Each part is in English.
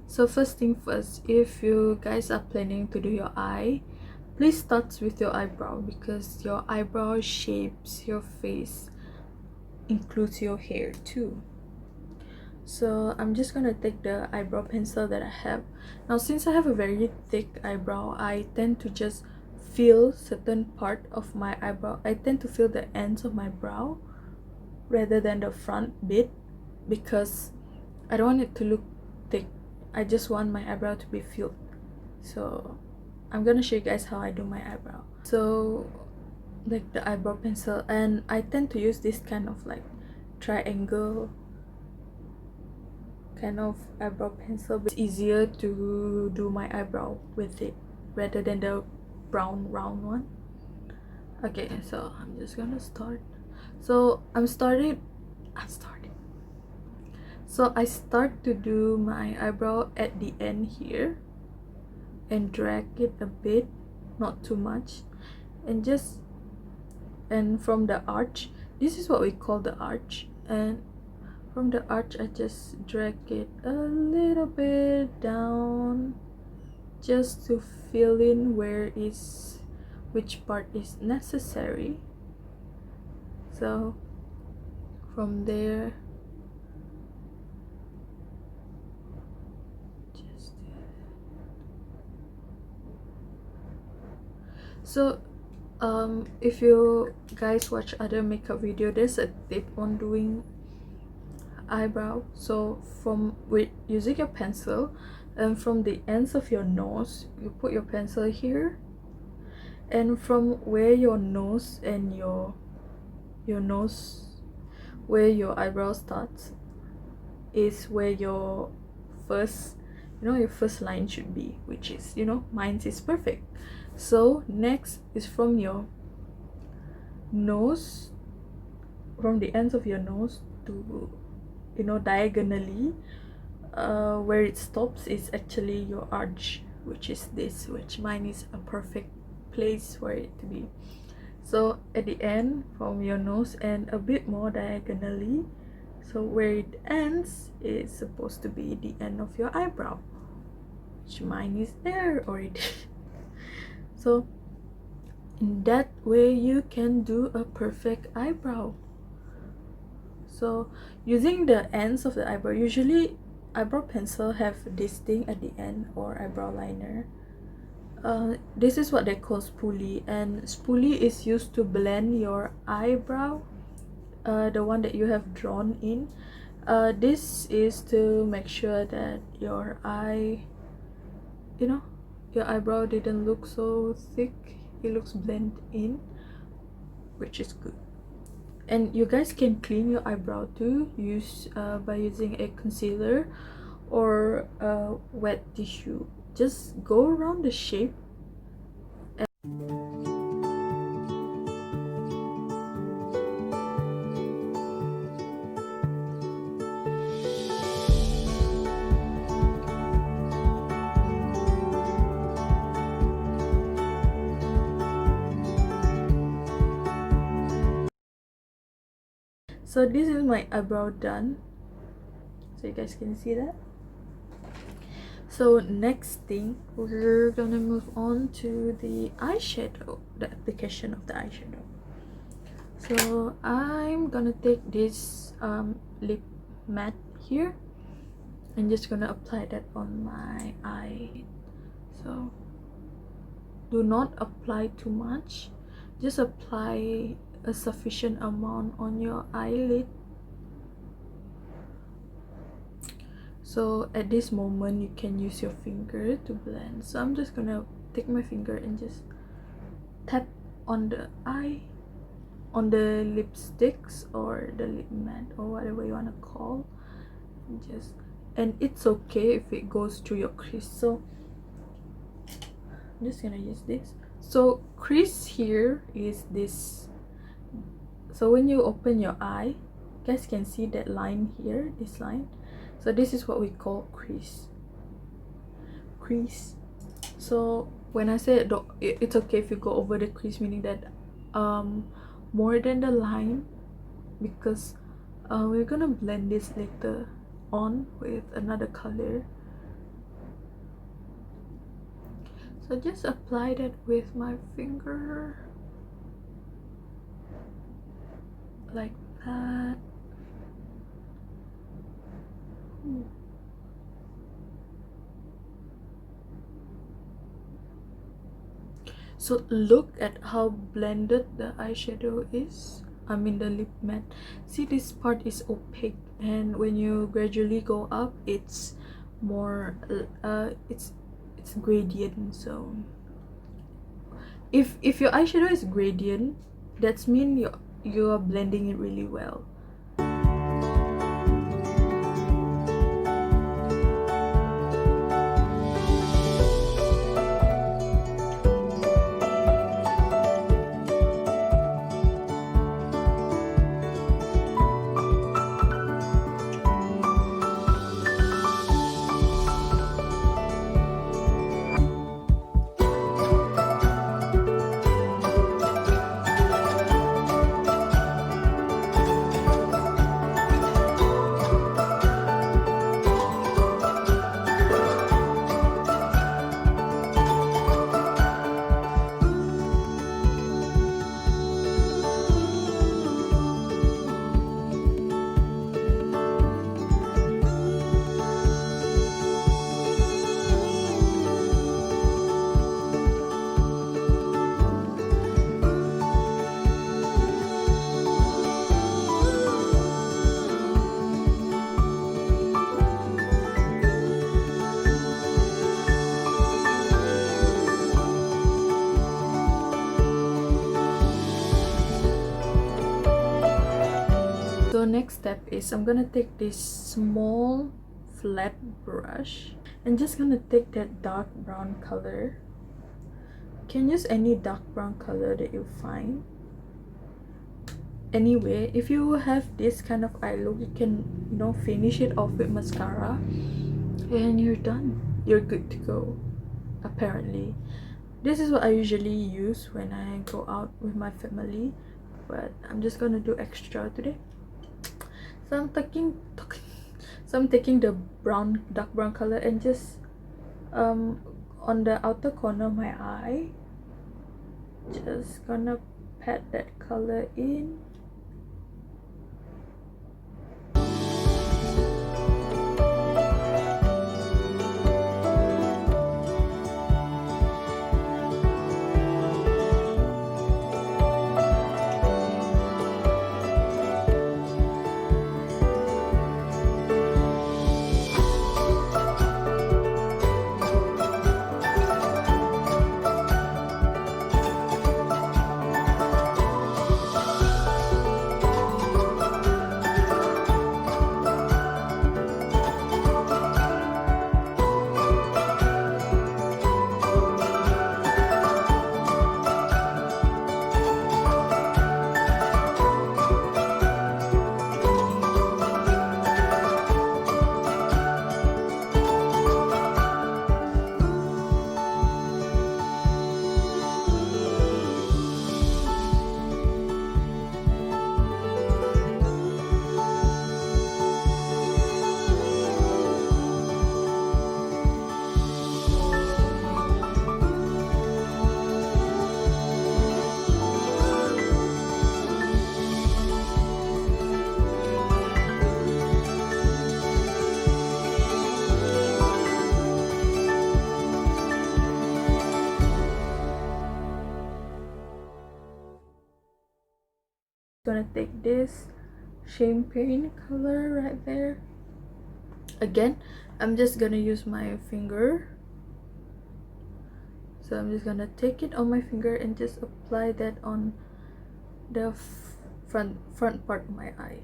So first thing first, if you guys are planning to do your eye, please start with your eyebrow, because your eyebrow shapes your face, includes your hair too. So I'm just gonna take the eyebrow pencil that I have. Now since I have a very thick eyebrow, I tend to just feel certain part of my eyebrow. I tend to feel the ends of my brow rather than the front bit, because I don't want it to look thick. I just want my eyebrow to be filled. So I'm gonna show you guys how I do my eyebrow. So like the eyebrow pencil, and I tend to use this kind of like triangle kind of eyebrow pencil. It's easier to do my eyebrow with it rather than the brown round one. Okay, so I'm just gonna start. So I'm started. So I start to do my eyebrow at the end here and drag it a bit, not too much, and from the arch, this is what we call the arch, and from the arch I just drag it a little bit down just to fill in which part is necessary. So from there, so if you guys watch other makeup video, there's a tip on doing eyebrow. So with using your pencil, and from the ends of your nose, you put your pencil here, and from where your nose and your nose, where your eyebrow starts, is where your first your first line should be, which is, mine is perfect. So next is from your nose, from the ends of your nose to diagonally, where it stops is actually your arch, which is this, which mine is a perfect place for it to be. So at the end, from your nose and a bit more diagonally, so where it ends is supposed to be the end of your eyebrow, which mine is there already. So in that way you can do a perfect eyebrow. So using the ends of the eyebrow, usually eyebrow pencil have this thing at the end, or eyebrow liner. This is what they call spoolie, and spoolie is used to blend your eyebrow, the one that you have drawn in. This is to make sure that your eyebrow didn't look so thick, it looks blend in, which is good. And you guys can clean your eyebrow too, by using a concealer or a wet tissue. Just go around the shape. So this is my eyebrow done, so you guys can see that. So next thing, we're gonna move on to the eyeshadow, the application of the eyeshadow. So I'm gonna take this lip matte here and just gonna apply that on my eye. So do not apply too much, just apply a sufficient amount on your eyelid. So at this moment you can use your finger to blend. So I'm just gonna take my finger and just tap on the eye, on the lipsticks or the lip matte or whatever you want to call, and it's okay if it goes through your crease. So I'm just gonna use this. So crease here is this. So when you open your eye, you guys can see that line here, this line. So this is what we call crease. So when I say it's okay if you go over the crease, meaning that more than the line, because we're gonna blend this later on with another color. So just apply that with my finger like that. So look at how blended the eyeshadow is. I mean the lip matte. See, this part is opaque, and when you gradually go up, it's more it's gradient. So if your eyeshadow is gradient, that's mean you are blending it really well. So next step is I'm gonna take this small flat brush and just gonna take that dark brown color. You can use any dark brown color that you find. Anyway, if you have this kind of eye look, you can, you know, finish it off with mascara and you're done. You're good to go. Apparently, this is what I usually use when I go out with my family, but I'm just gonna do extra today. So I'm taking the dark brown color and just on the outer corner of my eye, just gonna pat that color in. Gonna take this champagne color right there. Again, I'm just gonna use my finger. So I'm just gonna take it on my finger and just apply that on the front part of my eye.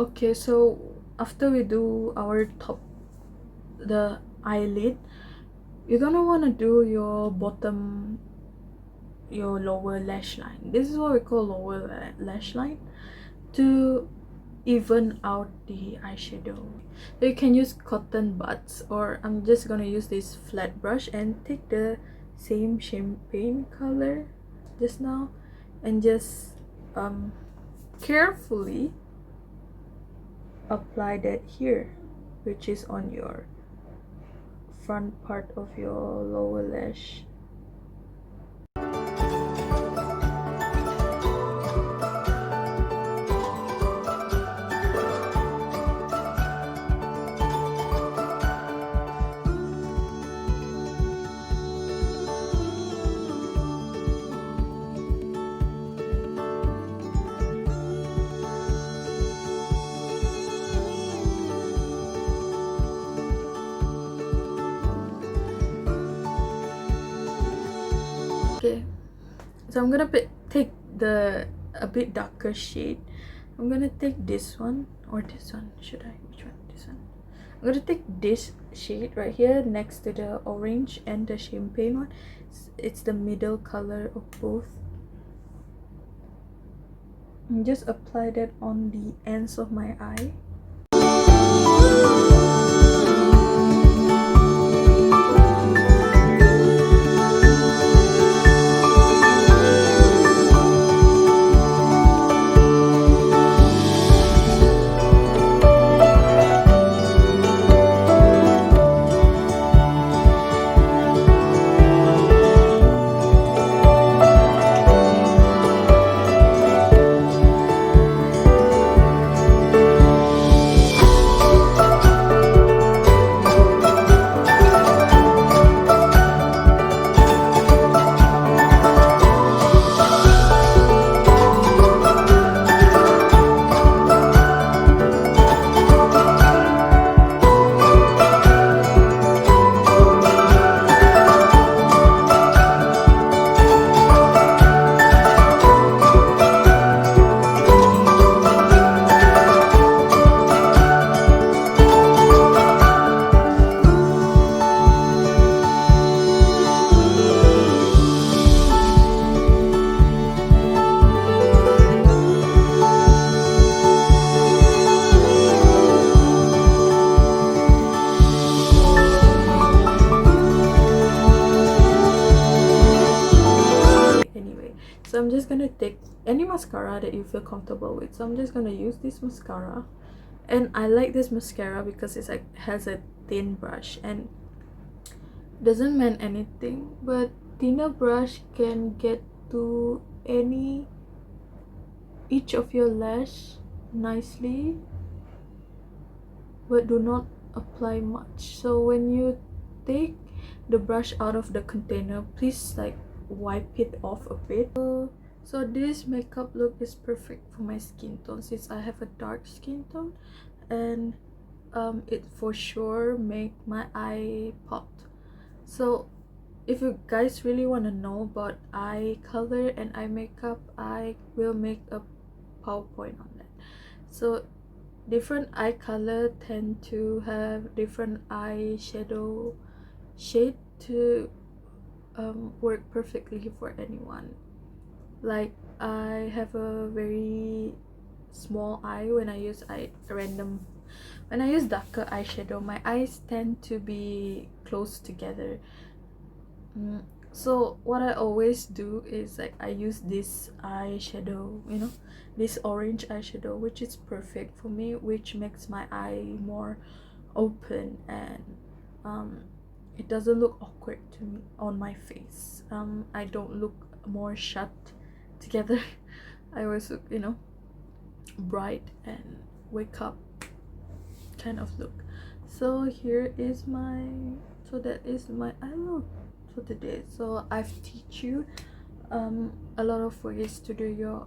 Okay, so after we do our top, the eyelid, you're gonna want to do your bottom, your lower lash line. This is what we call lower lash line, to even out the eyeshadow. You can use cotton buds, or I'm just gonna use this flat brush and take the same champagne color just now and just carefully apply that here, which is on your front part of your lower lash. Okay, so I'm gonna take the a bit darker shade. I'm gonna take this one, or this one, should I? Which one? This one. I'm gonna take this shade right here next to the orange and the champagne one. It's the middle color of both. And just apply that on the ends of my eye. So I'm just gonna take any mascara that you feel comfortable with. So I'm just gonna use this mascara, and I like this mascara because it's like has a thin brush and doesn't mean anything, but thinner brush can get to each of your lash nicely, but do not apply much. So when you take the brush out of the container, please like wipe it off a bit. So this makeup look is perfect for my skin tone, since I have a dark skin tone, and it for sure make my eye pop. So if you guys really want to know about eye color and eye makeup, I will make a PowerPoint on that. So different eye color tend to have different eyeshadow shade to work perfectly for anyone. Like I have a very small eye. When I use darker eyeshadow, my eyes tend to be close together. So what I always do is like I use this eyeshadow, this orange eyeshadow, which is perfect for me, which makes my eye more open, and it doesn't look awkward to me on my face. I don't look more shut together. I always look, bright and wake up kind of look. So that is my eye look for today. So I've teach you a lot of ways to do your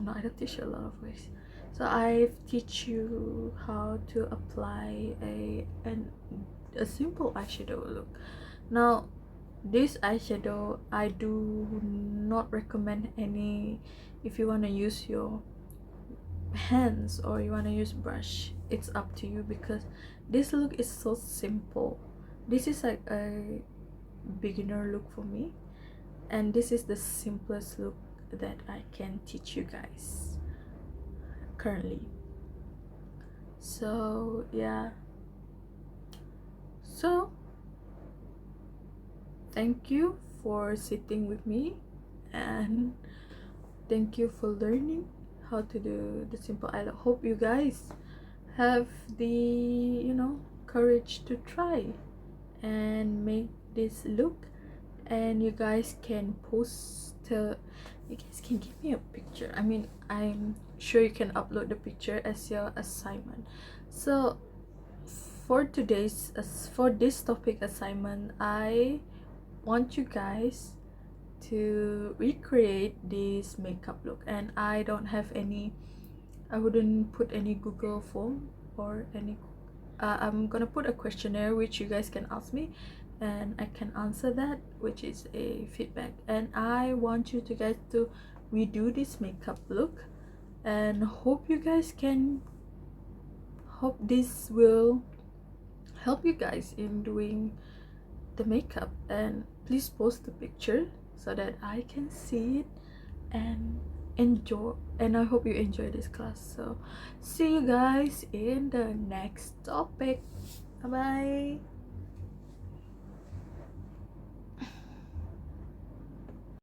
no, I don't teach you a lot of ways. So I've teach you how to apply a simple eyeshadow look. Now this eyeshadow I do not recommend any if you want to use your hands or you want to use brush, it's up to you, because this look is so simple. This is like a beginner look for me, and this is the simplest look that I can teach you guys currently. So yeah, so thank you for sitting with me, and thank you for learning how to do the simple eyeliner. Hope you guys have the courage to try and make this look, and you guys can post you guys can give me a picture. I mean, I'm sure you can upload the picture as your assignment. So for today's for this topic assignment, I want you guys to recreate this makeup look, and I don't have any, I wouldn't put any Google form or any I'm gonna put a questionnaire which you guys can ask me, and I can answer that, which is a feedback. And I want you to guys to redo this makeup look, and hope you guys can, hope this will help you guys in doing the makeup. And please post the picture so that I can see it and enjoy, and I hope you enjoy this class. So see you guys in the next topic. Bye bye.